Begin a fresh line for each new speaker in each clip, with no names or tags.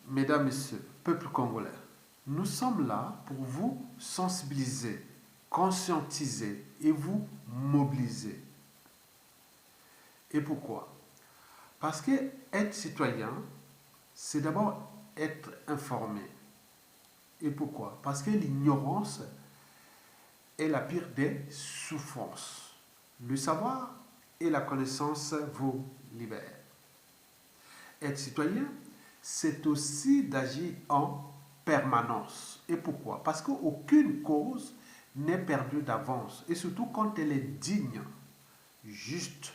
mesdames, messieurs, peuple congolais, nous sommes là pour vous sensibiliser, conscientiser et vous mobiliser. Et pourquoi? Parce que être citoyen, c'est d'abord être informé. Et pourquoi? Parce que l'ignorance est la pire des souffrances. Le savoir et la connaissance vous libèrent. Être citoyen, c'est aussi d'agir en permanence. Et pourquoi? Parce qu'aucune cause n'est perdue d'avance. Et surtout quand elle est digne, juste,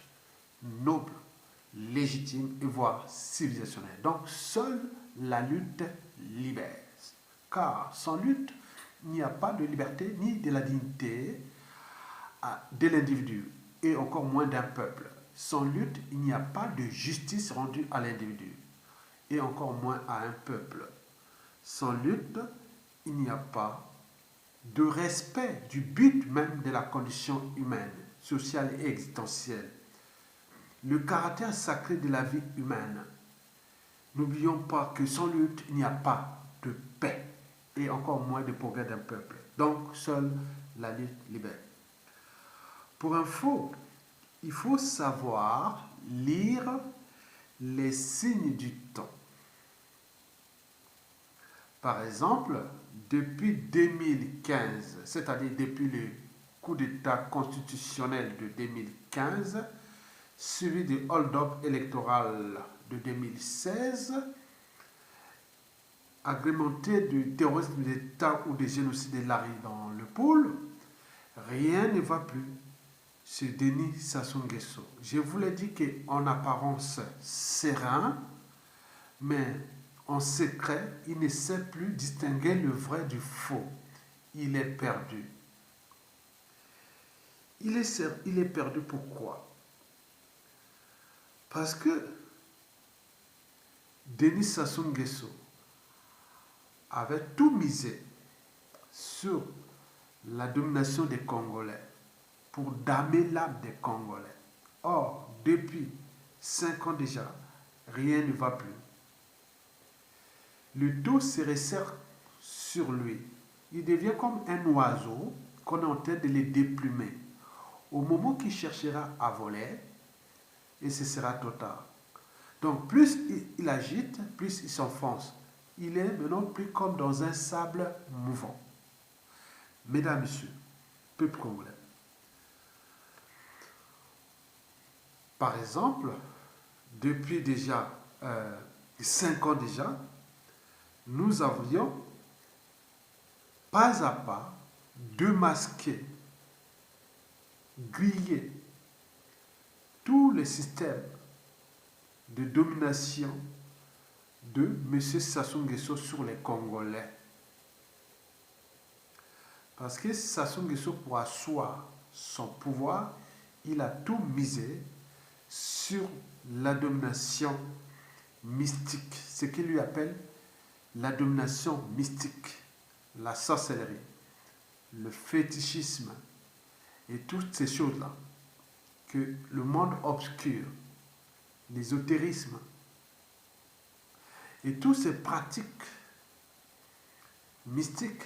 noble, légitime et voire civilisationnelle. Donc seule la lutte libère. Car sans lutte, il n'y a pas de liberté ni de la dignité de l'individu et encore moins d'un peuple. Sans lutte, il n'y a pas de justice rendue à l'individu et encore moins à un peuple. Sans lutte, il n'y a pas de respect du but même de la condition humaine, sociale et existentielle. Le caractère sacré de la vie humaine. N'oublions pas que sans lutte, il n'y a pas de paix et encore moins de progrès d'un peuple. Donc, seule la lutte libère. Pour info, il faut savoir lire les signes du temps. Par exemple, depuis 2015, c'est-à-dire depuis le coup d'État constitutionnel de 2015, suivi du hold-up électoral de 2016, agrémenté du terrorisme d'État ou des génocides de Larry dans le pôle, rien ne va plus. C'est Denis Sassou Nguesso. Je vous l'ai dit qu'en apparence serein, mais en secret, il ne sait plus distinguer le vrai du faux. Il est perdu. Il est perdu pourquoi? Parce que Denis Sassou Nguesso avait tout misé sur la domination des Congolais pour damer l'âme des Congolais. Or, depuis 5 ans déjà, rien ne va plus. Le dos se resserre sur lui. Il devient comme un oiseau qu'on est en train de le déplumer. Au moment qu'il cherchera à voler, et ce sera trop tard. Donc plus il agite, plus il s'enfonce. Il est maintenant plus comme dans un sable mouvant. Mesdames, Messieurs, peuple congolais. Par exemple, depuis déjà 5 ans déjà, nous avions pas à pas démasqué, grillé tous les systèmes de domination de M. Sassou Nguesso sur les Congolais. Parce que Sassou Nguesso, pour asseoir son pouvoir, il a tout misé sur la domination mystique, ce qu'il lui appelle la domination mystique, la sorcellerie, le fétichisme et toutes ces choses-là que le monde obscur, l'ésotérisme et toutes ces pratiques mystiques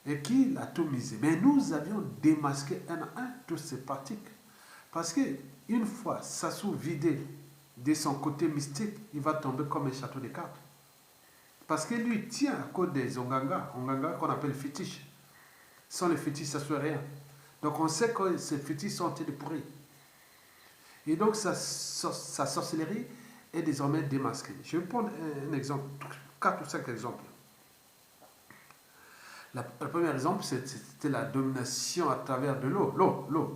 et qu'il a tout misé. Mais nous avions démasqué un à un toutes ces pratiques. Parce qu'une fois Sassou vidé de son côté mystique, il va tomber comme un château de cartes. Parce que lui tient à cause des Onganga qu'on appelle fétiches. Sans les fétiches, ça ne serait rien. Donc on sait que ces fétiches sont en train de pourrir. Et donc sa sorcellerie est désormais démasquée. Je vais prendre un exemple, 4 ou 5 exemples. Le premier exemple, c'était la domination à travers de l'eau.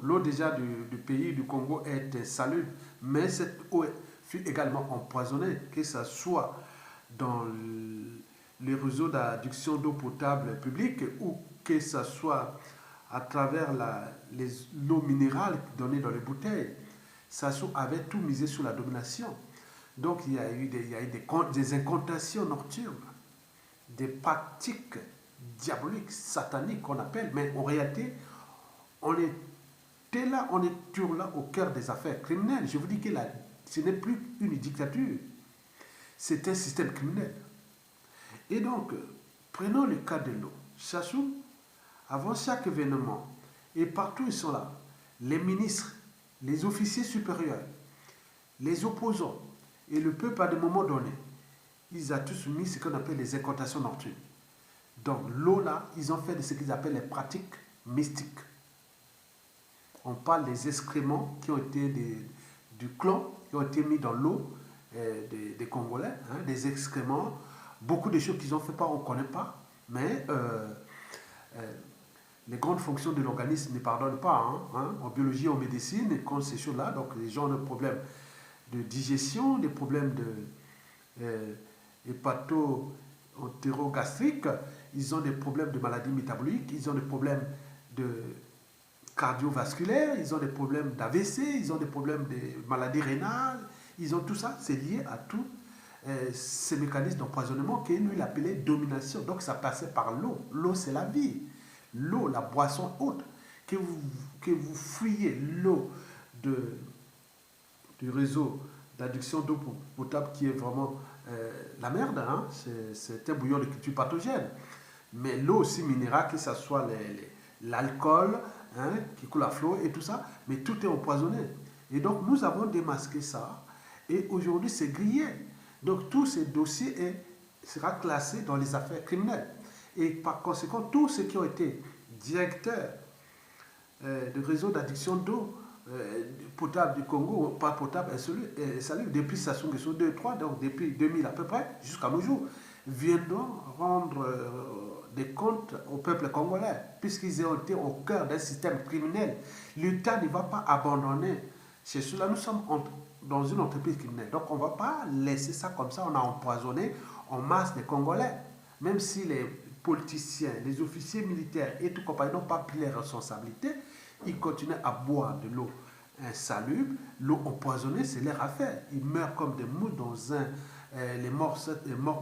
L'eau déjà du pays du Congo est insalubre, mais cette eau fut également empoisonnée, que ce soit dans les réseaux d'adduction d'eau potable publique ou que ce soit à travers l'eau minérale donnée dans les bouteilles. Sassou avait tout misé sur la domination. Donc il y a eu des incantations nocturnes, des pratiques diaboliques, sataniques qu'on appelle, mais en réalité, on est toujours là au cœur des affaires criminelles. Je vous dis que ce n'est plus une dictature, c'est un système criminel. Et donc, prenons le cas de l'eau. Sassou, avant chaque événement, et partout ils sont là, les ministres, les officiers supérieurs, les opposants et le peuple à des moments donnés, ils ont tous mis ce qu'on appelle les incantations nocturnes. Donc l'eau là, ils ont fait de ce qu'ils appellent les pratiques mystiques. On parle des excréments qui ont été du clan, qui ont été mis dans l'eau des Congolais, hein, des excréments, beaucoup de choses qu'ils ont fait pas, on ne connaît pas, mais les grandes fonctions de l'organisme ne pardonnent pas, en biologie, en médecine, quand ces choses-là, donc les gens ont des problèmes de digestion, des problèmes de hépato-entérogastriques, ils ont des problèmes de maladies métaboliques, ils ont des problèmes de cardiovasculaires, ils ont des problèmes d'AVC, ils ont des problèmes de maladies rénales, ils ont tout ça, c'est lié à tous ces mécanismes d'empoisonnement que lui il appelait domination. Donc ça passait par l'eau. L'eau c'est la vie. L'eau, la boisson haute, que vous fuyez l'eau du réseau d'adduction d'eau potable qui est vraiment la merde, hein? C'est un bouillon de culture pathogène. Mais l'eau aussi minérale, que ce soit l'alcool, hein, qui coule à flot et tout ça, mais tout est empoisonné. Et donc nous avons démasqué ça et aujourd'hui c'est grillé. Donc tous ces dossiers sera classé dans les affaires criminelles. Et par conséquent, tous ceux qui ont été directeurs de réseau d'addiction d'eau potable du Congo, pas potable, salut, depuis Sassou Nguesso 2-3, donc depuis 2000 à peu près, jusqu'à nos jours, viendront rendre des comptes au peuple congolais, puisqu'ils ont été au cœur d'un système criminel. L'État ne va pas abandonner. C'est cela, nous sommes dans une entreprise criminelle. Donc on ne va pas laisser ça comme ça, on a empoisonné en masse des Congolais. Même si les politiciens, les officiers militaires et tout compagnie n'ont pas pris les responsabilités, ils continuent à boire de l'eau insalubre, l'eau empoisonnée, c'est leur affaire. Ils meurent comme des mouches dans les morts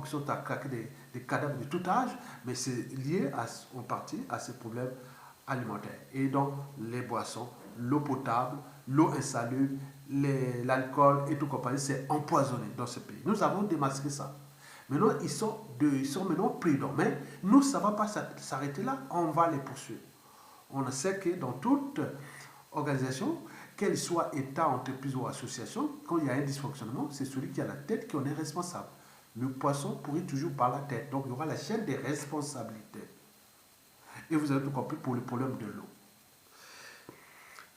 qui sont à craquer des cadavres de tout âge, mais c'est lié en partie à ces problèmes alimentaires. Et donc, les boissons, l'eau potable, l'eau insalubre, l'alcool et tout compagnie, c'est empoisonné dans ce pays. Nous avons démasqué ça. Maintenant, ils sont maintenant prudents. Mais nous, ça ne va pas s'arrêter là. On va les poursuivre. On sait que dans toute organisation, qu'elle soit État, entreprise ou association, quand il y a un dysfonctionnement, c'est celui qui a la tête qui en est responsable. Le poisson pourrit toujours par la tête. Donc, il y aura la chaîne des responsabilités. Et vous avez tout compris pour le problème de l'eau.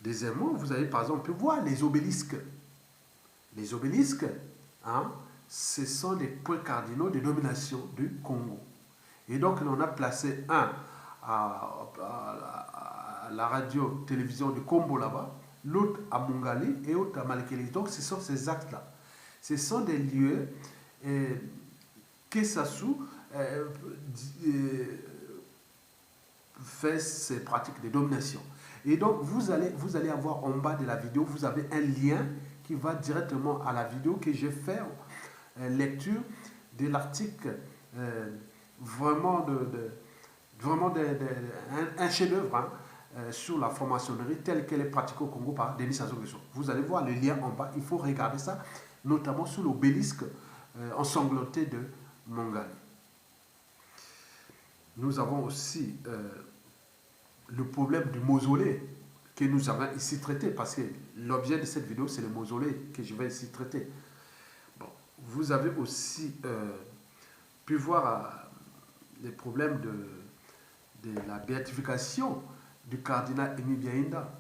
Deuxièmement, vous avez par exemple, on peut voir les obélisques. Les obélisques, hein, ce sont les points cardinaux de domination du Congo. Et donc, on a placé un à la radio-télévision du Combo là-bas, l'autre à Mungali et l'autre à Malekele. Donc, ce sont ces actes-là. Ce sont des lieux que Sassou fait ces pratiques de domination. Et donc, vous allez avoir en bas de la vidéo, vous avez un lien qui va directement à la vidéo que j'ai fait lecture de l'article vraiment un chef-d'œuvre, hein, sur la franc-maçonnerie telle qu'elle est pratiquée au Congo par Denis Sassou Nguesso. Vous allez voir le lien en bas, il faut regarder ça, notamment sous l'obélisque ensanglanté de Mungali. Nous avons aussi le problème du mausolée que nous avons ici traité, parce que l'objet de cette vidéo, c'est le mausolée que je vais ici traiter. Bon, vous avez aussi pu voir les problèmes de la béatification du cardinal Emi Biainda,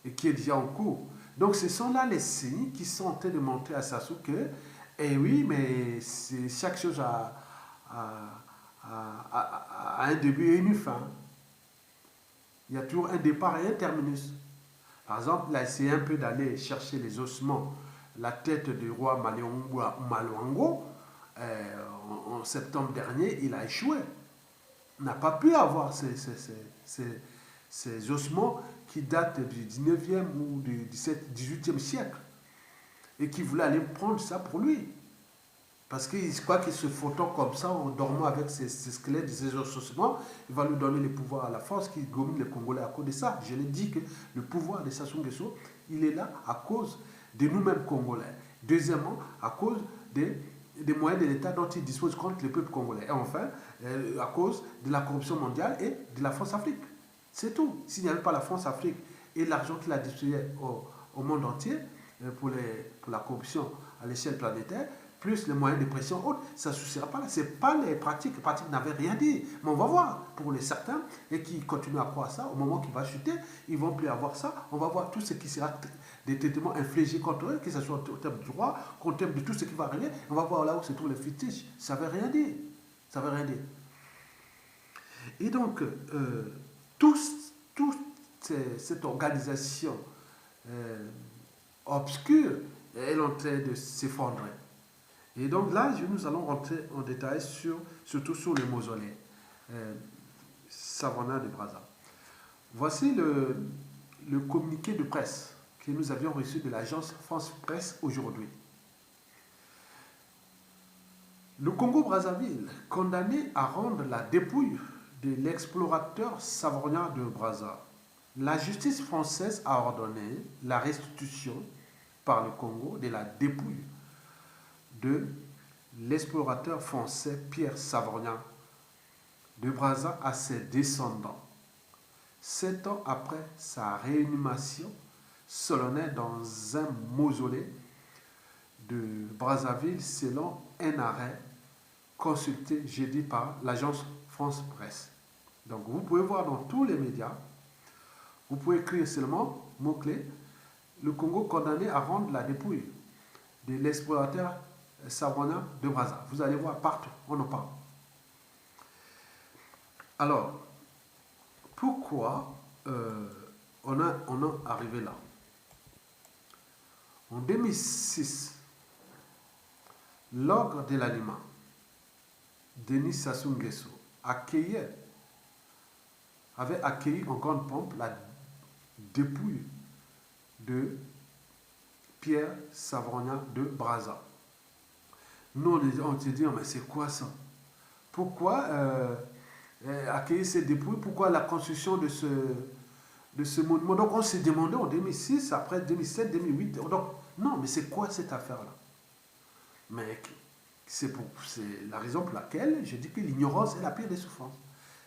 et qui est déjà en cours. Donc ce sont là les signes qui sont en train de montrer à Sassou que, eh oui, mais chaque chose a un début et une fin. Il y a toujours un départ et un terminus. Par exemple, il a essayé un peu d'aller chercher les ossements, la tête du roi Malwango. En septembre dernier, il a échoué. On n'a pas pu avoir ces ossements qui datent du 19e ou du 18e siècle. Et qui voulait aller prendre ça pour lui. Parce qu'il croit qu'il se frottant comme ça, en dormant avec ses squelettes, ses ossements, il va lui donner le pouvoir à la force qui domine les Congolais à cause de ça. Je l'ai dit que le pouvoir de Sassou Nguesso, il est là à cause de nous-mêmes Congolais. Deuxièmement, à cause de des moyens de l'État dont il dispose contre le peuple congolais. Et enfin, à cause de la corruption mondiale et de la France-Afrique. C'est tout. S'il n'y avait pas la France-Afrique et l'argent qu'il a distribué au monde entier pour la corruption à l'échelle planétaire, plus les moyens de pression haute, ça ne suffira pas là. Ce n'est pas les pratiques. Les pratiques n'avaient rien dit. Mais on va voir pour les certains et qui continuent à croire ça, au moment qu'il va chuter, ils ne vont plus avoir ça. On va voir tout ce qui sera des traitements infligés contre eux, que ce soit au terme du droit, au terme de tout ce qui va arriver. On va voir là où se trouvent les fétiches. Ça ne veut rien dire. Ça veut rien dire. Et donc, toute cette organisation obscure est en train de s'effondrer. Et donc là, nous allons rentrer en détail surtout sur le mausolée Savona de Brazza. Voici le communiqué de presse que nous avions reçu de l'agence France Presse aujourd'hui. Le Congo-Brazzaville, condamné à rendre la dépouille de l'explorateur savoyard de Brazza. La justice française a ordonné la restitution par le Congo de la dépouille de l'explorateur français Pierre Savoyard de Brazza à ses descendants, 7 ans après sa réanimation solennelle dans un mausolée de Brazzaville selon un arrêt consulté jeudi par l'agence France Presse. Donc vous pouvez voir dans tous les médias, vous pouvez écrire seulement mot-clé, le Congo condamné à rendre la dépouille de l'explorateur Savoyard de Brazza. Vous allez voir partout, on en parle. Alors, pourquoi on est arrivé là? En 2006, l'ogre de l'aliment, Denis Sassou Nguesso, avait accueilli en grande pompe la dépouille de Pierre Savoyard de Brazza. Nous, on se dit, mais c'est quoi ça? Pourquoi accueillir ces dépouilles? Pourquoi la construction de ce monument? Donc, on s'est demandé en 2006, après 2007, 2008. Donc, non, mais c'est quoi cette affaire-là? Mais c'est la raison pour laquelle je dis que l'ignorance est la pire des souffrances.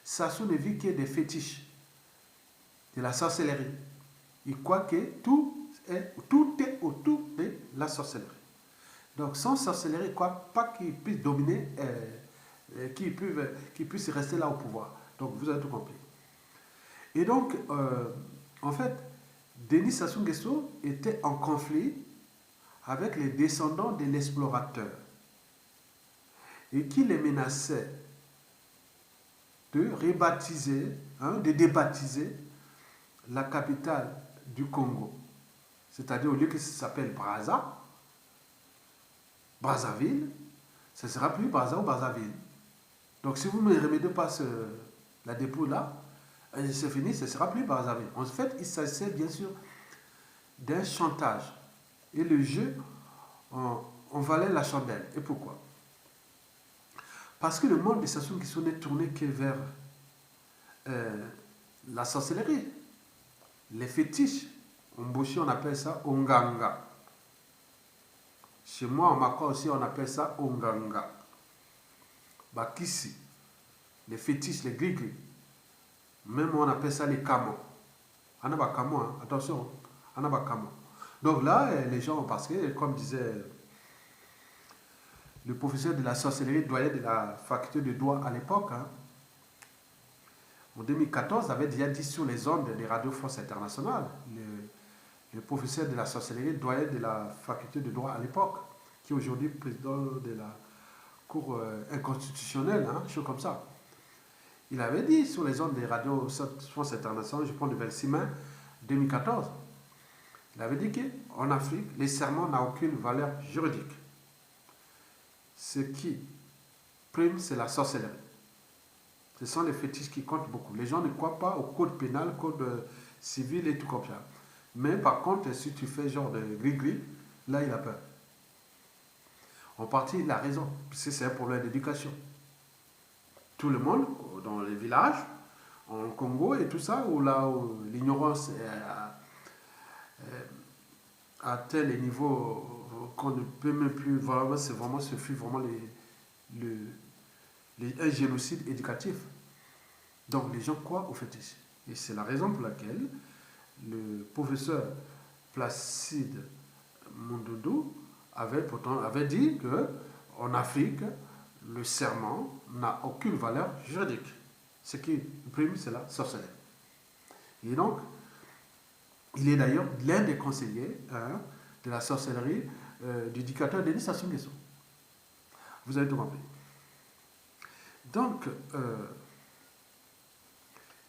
Sassou ne vit que des fétiches, de la sorcellerie. Il croit que tout est autour de la sorcellerie. Donc, sans sorcellerie, il ne croit pas qu'il puisse dominer, qu'il puisse rester là au pouvoir. Donc, vous avez tout compris. Et donc, en fait, Denis Sassou Nguesso était en conflit avec les descendants de l'explorateur et qui les menaçait de rebaptiser, de débaptiser la capitale du Congo. C'est-à-dire, au lieu que ça s'appelle Brazzaville, ce ne sera plus Brazza ou Brazzaville. Donc, si vous ne remettez pas la dépouille là, c'est fini, ce ne sera plus Brazzaville. En fait, il s'agissait bien sûr d'un chantage. Et le jeu en valait la chandelle. Et pourquoi? Parce que le monde de Sassou Nguesso n'est tourné que vers la sorcellerie, les fétiches. En Boshi, on appelle ça Onganga. Chez moi, en Maka aussi, on appelle ça Onganga. Bakissi, les fétiches, les gris-gris. Même on appelle ça les camos. Anabakamo, hein? Attention, Anabakamo. Donc là, les gens, parce que, comme disait le professeur de la sorcellerie, doyen de la faculté de droit à l'époque, hein, en 2014, avait déjà dit sur les ondes des radios France Internationale, le professeur de la sorcellerie, doyen de la faculté de droit à l'époque, qui est aujourd'hui président de la Cour inconstitutionnelle, hein, chose comme ça. Il avait dit sur les ondes des radios France Internationale, je prends le 26 mai 2014, il avait dit qu'en Afrique, les serments n'ont aucune valeur juridique. Ce qui prime, c'est la sorcellerie. Ce sont les fétiches qui comptent beaucoup. Les gens ne croient pas au code pénal, code civil et tout comme ça. Mais par contre, si tu fais genre de gris-gris, là, il a peur. En partie, il a raison, puisque c'est un problème d'éducation. Tout le monde, dans les villages, en Congo et tout ça, où là où l'ignorance est à tel niveau qu'on ne peut même plus, vraiment, ce fut vraiment un génocide éducatif. Donc les gens croient au fétiche. Et c'est la raison pour laquelle le professeur Placide Mondodo avait dit que en Afrique, le serment n'a aucune valeur juridique. Ce qui prime, c'est la sorcellerie. Et donc, il est d'ailleurs l'un des conseillers de la sorcellerie du dictateur Denis Sassou Nguesso. Vous avez tout compris. Donc,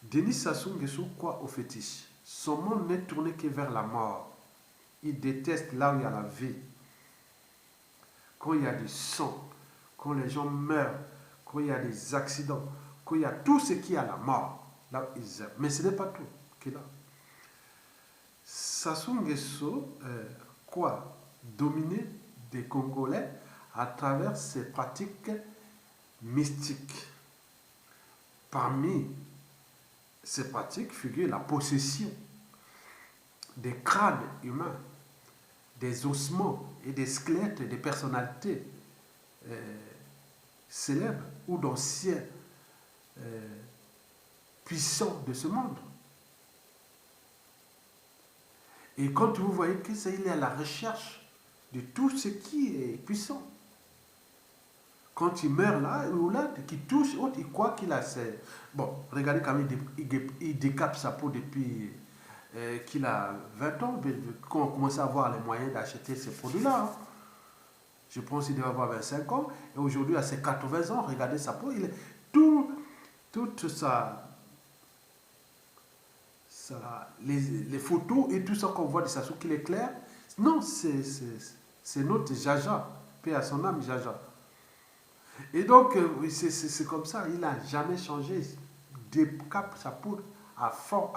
Denis Sassou Nguesso croit au fétiche. Son monde n'est tourné que vers la mort. Il déteste là où il y a la vie. Quand il y a du sang, quand les gens meurent, quand il y a des accidents, quand il y a tout ce qui est à la mort, là ils aiment. Mais ce n'est pas tout qui est là. Sassou Nguesso croit dominer des Congolais à travers ses pratiques mystiques. Parmi ces pratiques figure la possession des crânes humains, des ossements et des squelettes des personnalités célèbres ou d'anciens puissants de ce monde. Et quand vous voyez qu'il est à la recherche de tout ce qui est puissant, quand il meurt là ou là, qu'il touche, il croit qu'il a ses... Bon, regardez quand même, il décape sa peau depuis qu'il a 20 ans, quand on commence à avoir les moyens d'acheter ces produits-là. Hein. Je pense qu'il doit avoir 25 ans, et aujourd'hui, à ses 80 ans, regardez sa peau, il est toute les photos et tout ça qu'on voit de Sassou qu'il est clair. Non, c'est notre Jaja, paix à son âme, Jaja. Et donc, c'est comme ça, il n'a jamais changé. Il décape sa peau à fond,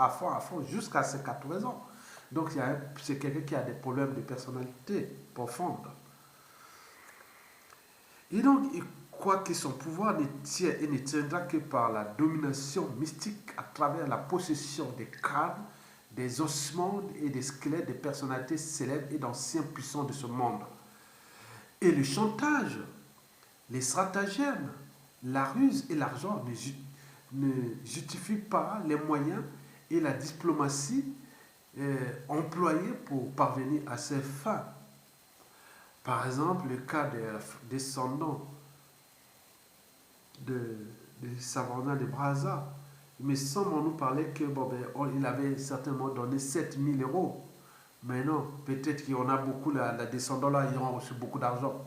jusqu'à ses 80 ans. Donc, c'est quelqu'un qui a des problèmes de personnalité profonde. Et donc, il croit que son pouvoir ne tient et ne tiendra que par la domination mystique à travers la possession des crânes, des ossements et des squelettes des personnalités célèbres et d'anciens puissants de ce monde. Et le chantage, les stratagèmes, la ruse et l'argent ne justifient pas les moyens et la diplomatie employés pour parvenir à ces fins. Par exemple, le cas des descendants de Savona de Brazza. Il me semble qu'on nous parlait que il avait certainement donné 7000 euros. Mais non, peut-être qu'il y en a beaucoup, les descendants là, ils ont reçu beaucoup d'argent.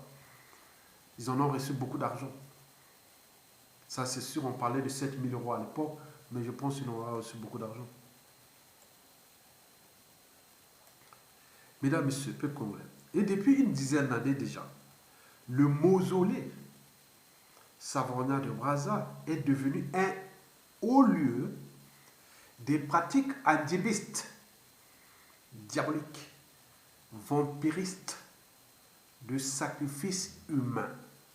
Ils en ont reçu beaucoup d'argent. Ça, c'est sûr, on parlait de 7000 euros à l'époque, mais je pense qu'ils ont reçu beaucoup d'argent. Mesdames, Messieurs, peuple congolais. Et depuis une dizaine d'années déjà, le mausolée Savona de Brazza est devenu un haut lieu des pratiques animistes, diaboliques, vampiristes, de sacrifices humains,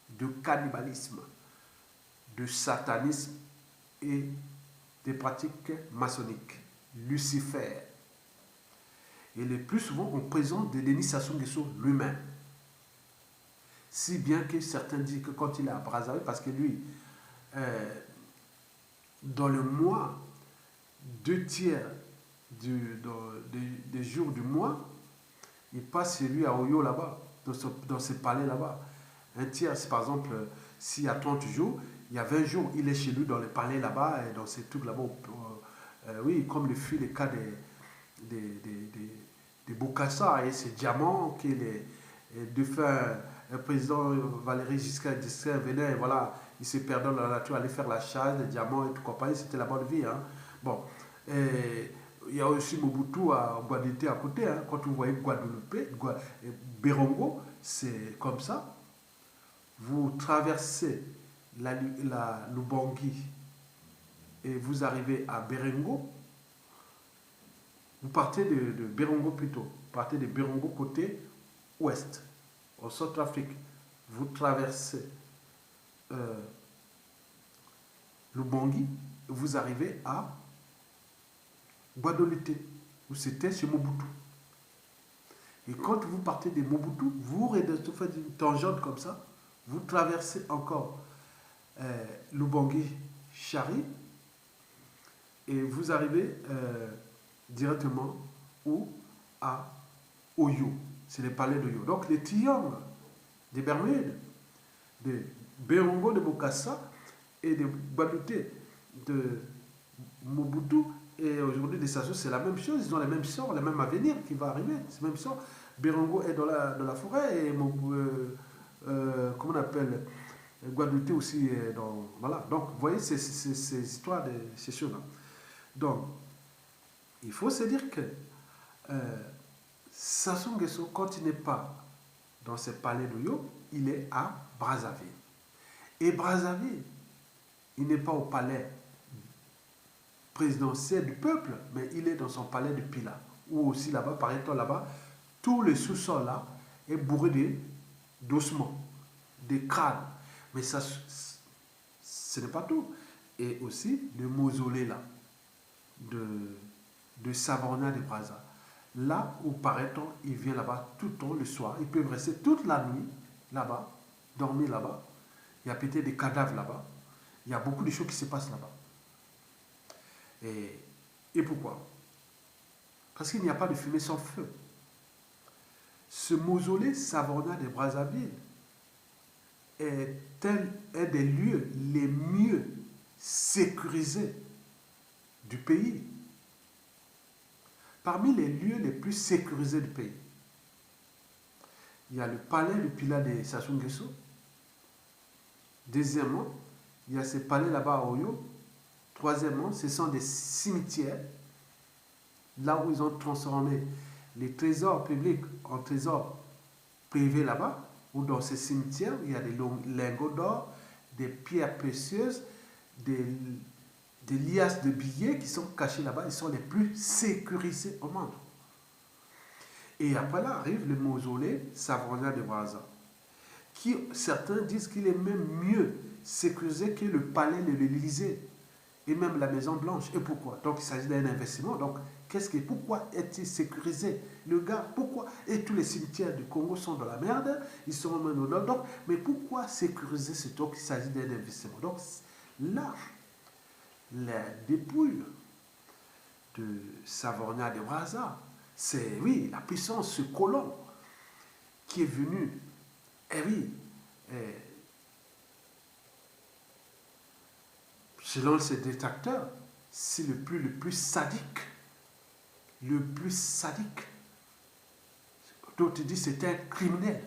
de cannibalisme, de satanisme et des pratiques maçonniques, Lucifer. Et le plus souvent, on présente de Denis Sassou Nguesso lui-même. Si bien que certains disent que quand il est à Brazzaville, parce que lui, dans le mois, 2 tiers des jours du mois, il passe chez lui à Oyo là-bas, dans ce palais là-bas. Un tiers, c'est par exemple, s'il y a 30 jours, il y a 20 jours, il est chez lui dans le palais là-bas, et dans ces trucs là-bas. Oui, comme le fut le cas des Bokassa et ces diamants que les défunts président Valéry Giscard d'Estaing venait, et voilà, il se perdait dans la nature, allait faire la chasse, les diamants et tout compagnie, c'était la bonne vie. Hein. Bon, et il y a aussi Mobutu à Guadeloupe à côté, hein. Quand vous voyez Guadeloupe, Berongo, c'est comme ça. Vous traversez la Lubangui et vous arrivez à Berengo. Vous partez de Berongo plutôt, vous partez de Berongo côté ouest, au Centrafrique. Vous traversez Lubangui, vous arrivez à Guadeloupe, où c'était chez Mobutu. Et quand vous partez de Mobutu, vous faites une tangente comme ça, vous traversez encore Lubangui Chari et vous arrivez directement où à Oyo. C'est le palais d'Oyo. Donc les triangles des Bermudes, de Berongo de Bokassa et de Badouté de Mobutu et aujourd'hui des Sassou, c'est la même chose. Ils ont les mêmes sorts, le même avenir qui va arriver. C'est le même sort. Berongo est dans la forêt et comment on appelle Guadeloupe aussi est dans. Voilà. Donc, vous voyez, ces histoires de ces choses-là. Donc, il faut se dire que Sassou Nguesso, quand il n'est pas dans ce palais d'Oyo, il est à Brazzaville. Et Brazzaville, il n'est pas au palais présidentiel du peuple, mais il est dans son palais de Pila. Ou aussi là-bas, par exemple, là-bas, tout le sous-sol là est bourré d'ossements, des crânes. Mais ça, ce n'est pas tout. Et aussi le mausolée là, de Savorgna de Brazza. Là où, paraît-on, il vient là-bas tout le temps, le soir. Ils peuvent rester toute la nuit là-bas, dormir là-bas. Il y a peut-être des cadavres là-bas. Il y a beaucoup de choses qui se passent là-bas. Et pourquoi? Parce qu'il n'y a pas de fumée sans feu. Ce mausolée Savorgna de Brazzaville est des lieux les mieux sécurisés du pays. Parmi les lieux les plus sécurisés du pays, il y a le palais de Pila de Sassou Nguesso. Deuxièmement, il y a ce palais là-bas à Oyo. Troisièmement, ce sont des cimetières, là où ils ont transformé les trésors publics en trésors privés là-bas, ou dans ces cimetières, il y a des lingots d'or, des pierres précieuses, des liasses de billets qui sont cachés là-bas. Ils sont les plus sécurisés au monde. Et après là arrive le mausolée Savorgna de Brazza, qui certains disent qu'il est même mieux sécurisé que le palais de l'Élysée et même la Maison Blanche. Et pourquoi? Donc il s'agit d'un investissement. Donc pourquoi est-il sécurisé? Le gars, pourquoi? Et tous les cimetières du Congo sont dans la merde, ils sont même au nord. Donc, mais pourquoi sécuriser ce truc? Il s'agit d'un investissement. Donc là, la dépouille de Savorgna de Brazza, c'est, oui, la puissance, ce colon qui est venu, selon ses détracteurs, c'est le plus sadique. Le plus sadique. D'autres disent que c'était un criminel.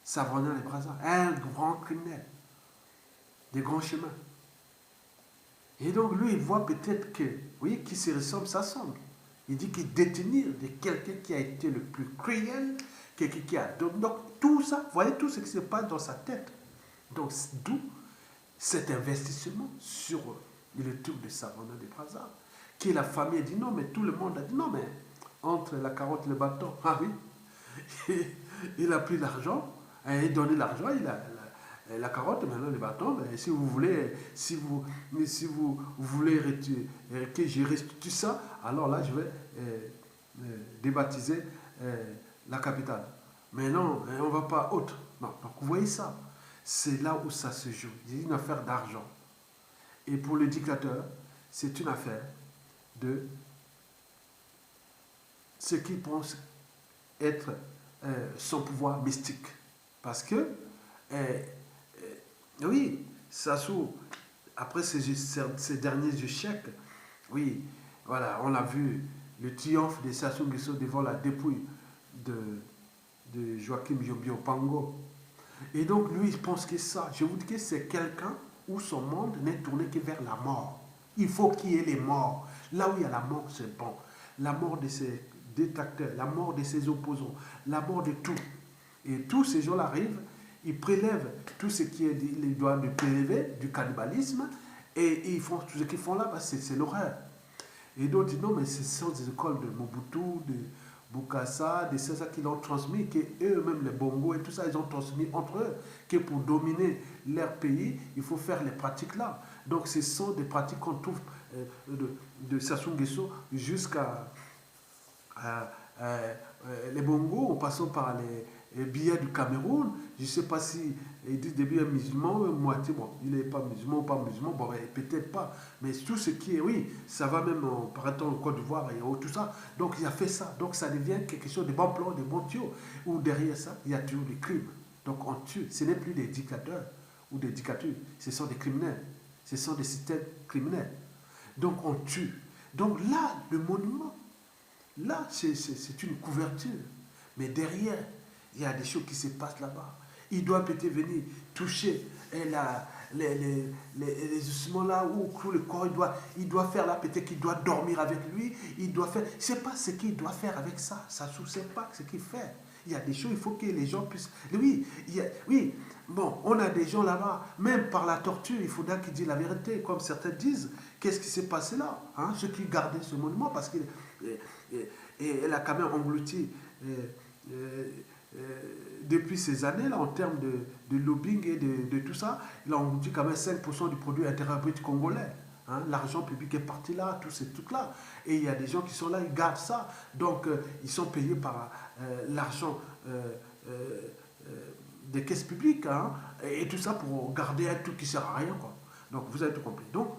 Savorgna de Brazza, un grand criminel. Des grands chemins. Et donc lui, il voit peut-être que, vous voyez, qui se ressemble, ça semble. Il dit qu'il détenir de quelqu'un qui a été le plus cruel, quelqu'un qui a... Donc tout ça, vous voyez tout ce qui se passe dans sa tête. Donc d'où cet investissement sur le truc de Savorgna de Brazza, qui la famille a dit non, mais tout le monde a dit non, mais entre la carotte et le bâton, ah oui, il a pris l'argent, il a donné l'argent, il a la carotte, maintenant le bâton, ben, si vous voulez que je restitue ça, alors là je vais débaptiser la capitale. Mais non, on ne va pas autre. Non. Donc vous voyez ça, c'est là où ça se joue. C'est une affaire d'argent. Et pour le dictateur, c'est une affaire de ce qu'il pense être son pouvoir mystique. Parce que oui, Sassou, après ces derniers échecs, oui, voilà, on a vu le triomphe de Sassou Nguesso devant la dépouille de Joachim Yobio Pango. Et donc, lui, il pense que ça, je vous dis que c'est quelqu'un où son monde n'est tourné que vers la mort. Il faut qu'il y ait les morts. Là où il y a la mort, c'est bon. La mort de ses détracteurs, la mort de ses opposants, la mort de tout. Et tous ces gens-là arrivent, ils prélèvent tout ce qui est les doigts de prélever, du cannibalisme, et ils font tout ce qu'ils font là, c'est l'horreur. Et d'autres disent non, mais ce sont des écoles de Mobutu, de Bokassa, de ça qui l'ont transmis, que eux-mêmes, les Bongo et tout ça, ils ont transmis entre eux, que pour dominer leur pays, il faut faire les pratiques là. Donc ce sont des pratiques qu'on trouve de Sassou Nguesso jusqu'à les Bongos, en passant par les billets du Cameroun. Je ne sais pas si ils disent des billets musulmans, moitié, bon, il n'est pas musulman ou pas musulman, bon, peut-être pas. Mais tout ce qui est, oui, ça va même par exemple en Côte d'Ivoire et tout ça. Donc il a fait ça. Donc ça devient quelque chose de bon plan, de bon tuyau. Ou derrière ça, il y a toujours des crimes. Donc on tue. Ce n'est plus des dictateurs ou des dictatures. Ce sont des criminels. Ce sont des systèmes criminels. Donc on tue. Donc là, le monument, là, c'est une couverture. Mais derrière, il y a des choses qui se passent là-bas. Il doit peut-être venir toucher les ossements là où tout le corps, il doit faire là, peut-être qu'il doit dormir avec lui, il doit faire, je ne sais pas ce qu'il doit faire avec ça, ça ne sait pas ce qu'il fait. Il y a des choses, il faut que les gens puissent, oui, bon, on a des gens là-bas, même par la torture, il faudra qu'ils disent la vérité, comme certains disent, qu'est-ce qui s'est passé là, hein, ceux qui gardaient ce monument, parce qu'elle a quand même englouti depuis ces années-là, en termes de lobbying et de tout ça, il a englouti quand même 5% du produit intérieur brut congolais. Hein, l'argent public est parti là, tous ces trucs-là. Et il y a des gens qui sont là, ils gardent ça. Donc, ils sont payés par l'argent des caisses publiques. Hein, et tout ça pour garder un truc qui ne sert à rien. Quoi. Donc, vous avez tout compris. Donc,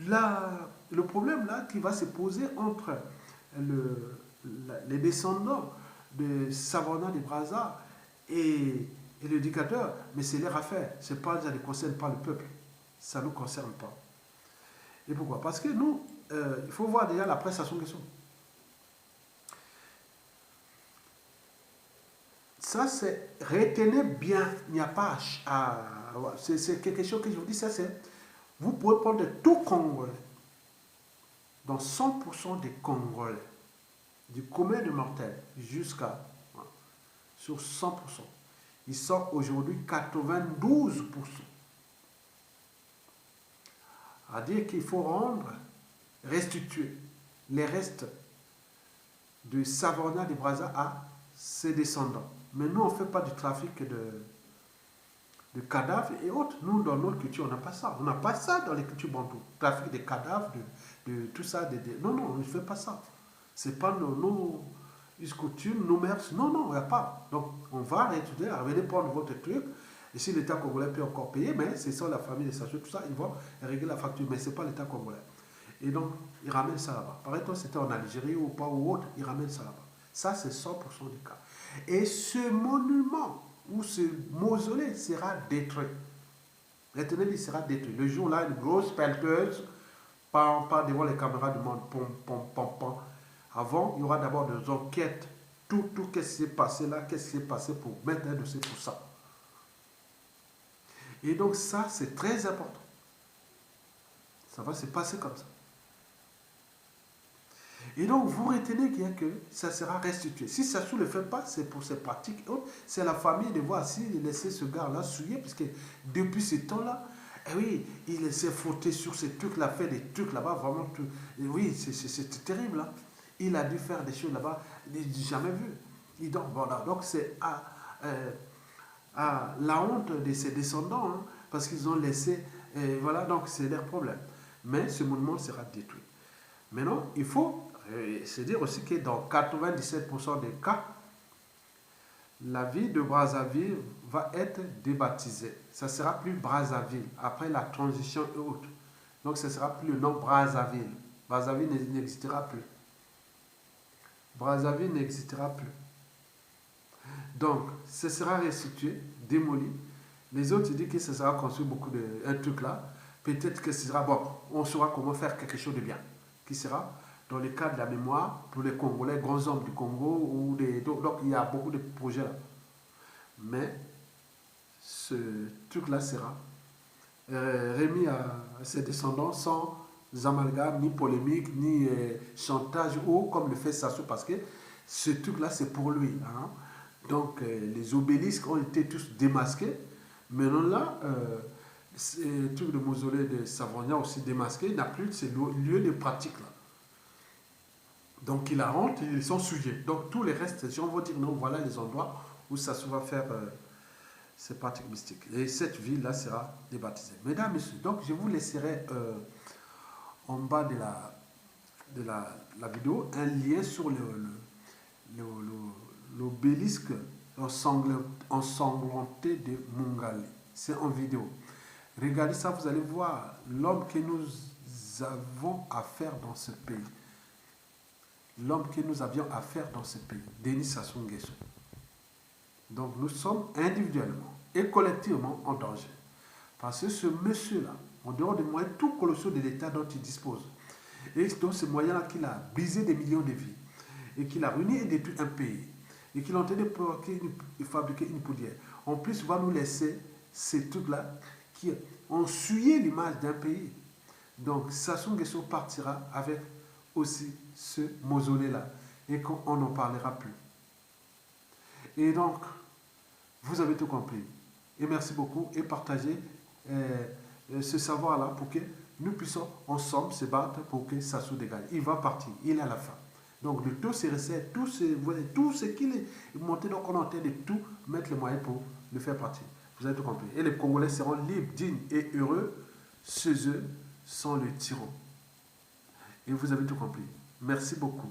là, le problème là qui va se poser entre les descendants de Savona de Brazza et le dictateur, mais c'est leur affaire. Ça ne concerne pas le peuple. Ça ne nous concerne pas. Et pourquoi? Parce que nous, il faut voir déjà la prestation question. Ça, c'est retenez bien. Il n'y a pas à. C'est quelque chose que je vous dis, ça c'est. Vous pouvez prendre de tout Congolais. Dans 100% des Congolais, du commun de mortels, jusqu'à. Sur 100%. Ils sont aujourd'hui 92%. À dire qu'il faut restituer les restes de Savona de Brazza à ses descendants. Mais nous, on ne fait pas du trafic de cadavres et autres. Nous, dans notre culture, on n'a pas ça. On n'a pas ça dans les cultures bantoues. Trafic de cadavres, de tout ça. Non, non, on ne fait pas ça. Ce n'est pas nos coutumes, nos mœurs. Non, non, il n'y a pas. Donc, on va réétudier, revenez prendre votre truc. Et si l'État congolais peut encore payer, mais c'est ça, la famille, les sachets, tout ça, ils vont régler la facture. Mais ce n'est pas l'État congolais. Et donc, ils ramènent ça là-bas. Par exemple, c'était en Algérie ou pas ou autre, ils ramènent ça là-bas. Ça, c'est 100% du cas. Et ce monument ou ce mausolée sera détruit. Retenez, il sera détruit. Le jour-là, une grosse pelleteuse part devant les caméras du monde. Pom, pom, pom, pom. Avant, il y aura d'abord des enquêtes. Tout qu'est-ce qui s'est passé là, qu'est-ce qui s'est passé pour mettre un dossier pour ça. Et donc ça, c'est très important. Ça va se passer comme ça. Et donc, vous retenez qu'il y a que ça sera restitué. Si ça ne le fait pas, c'est pour ses pratiques. C'est la famille de voir s'il laissait ce gars-là souiller, puisque depuis ce temps-là, oui, il s'est frotté sur ces trucs-là, fait des trucs là-bas, vraiment tout. Oui, c'est terrible. Hein. Il a dû faire des choses là-bas, jamais vu. Et donc, voilà, donc c'est à la honte de ses descendants, hein, parce qu'ils ont laissé, voilà, donc c'est leur problème. Mais ce monument sera détruit. Maintenant, il faut se dire aussi que dans 97% des cas, la ville de Brazzaville va être débaptisée. Ça ne sera plus Brazzaville, après la transition et autres. Donc, ce ne sera plus le nom Brazzaville. Brazzaville n'existera plus. Brazzaville n'existera plus. Donc, ce sera restitué, démoli. Les autres disent que ce sera construit beaucoup de un truc là. Peut-être que ce sera bon. On saura comment faire quelque chose de bien. Qui sera dans le cadre de la mémoire pour les Congolais, grands hommes du Congo ou donc il y a beaucoup de projets là. Mais ce truc là sera remis à ses descendants sans amalgame, ni polémique, ni chantage ou comme le fait Sassou, parce que ce truc là c'est pour lui. Hein. Donc les obélisques ont été tous démasqués. Maintenant là, le truc de mausolée de Savonia aussi démasqué, il n'a plus de ces lieux de pratique là. Donc il la rentre, ils sont souillés. Donc tous les restes, si on va dire non, voilà les endroits où ça se va faire ces pratiques mystiques. Et cette ville-là sera débaptisée. Mesdames, Messieurs, donc je vous laisserai en bas de la vidéo un lien sur l'obélisque ensanglanté de Mungali. C'est en vidéo. Regardez ça, vous allez voir l'homme que nous avons affaire dans ce pays. L'homme que nous avions affaire dans ce pays, Denis Sassou Nguesso. Donc nous sommes individuellement et collectivement en danger. Parce que ce monsieur-là, en dehors des moyens tout colossaux de l'État dont il dispose, et donc ces moyens-là qu'il a brisé des millions de vies, et qu'il a ruiné et détruit un pays, et qu'il est en train de fabriquer une poudrière, en plus il va nous laisser ces trucs-là qui ont souillé l'image d'un pays. Donc Sassou Nguesso partira avec aussi ce mausolée-là, et qu'on n'en parlera plus. Et donc, vous avez tout compris. Et merci beaucoup, et partagez ce savoir-là pour que nous puissions ensemble se battre pour que Sassou dégage. Il va partir, il est à la fin. Donc le taux CRC, tout ce qu'il est monté, donc on est en train de tout mettre les moyens pour le faire partir. Vous avez tout compris. Et les Congolais seront libres, dignes et heureux chez eux sans le tyran. Et vous avez tout compris. Merci beaucoup.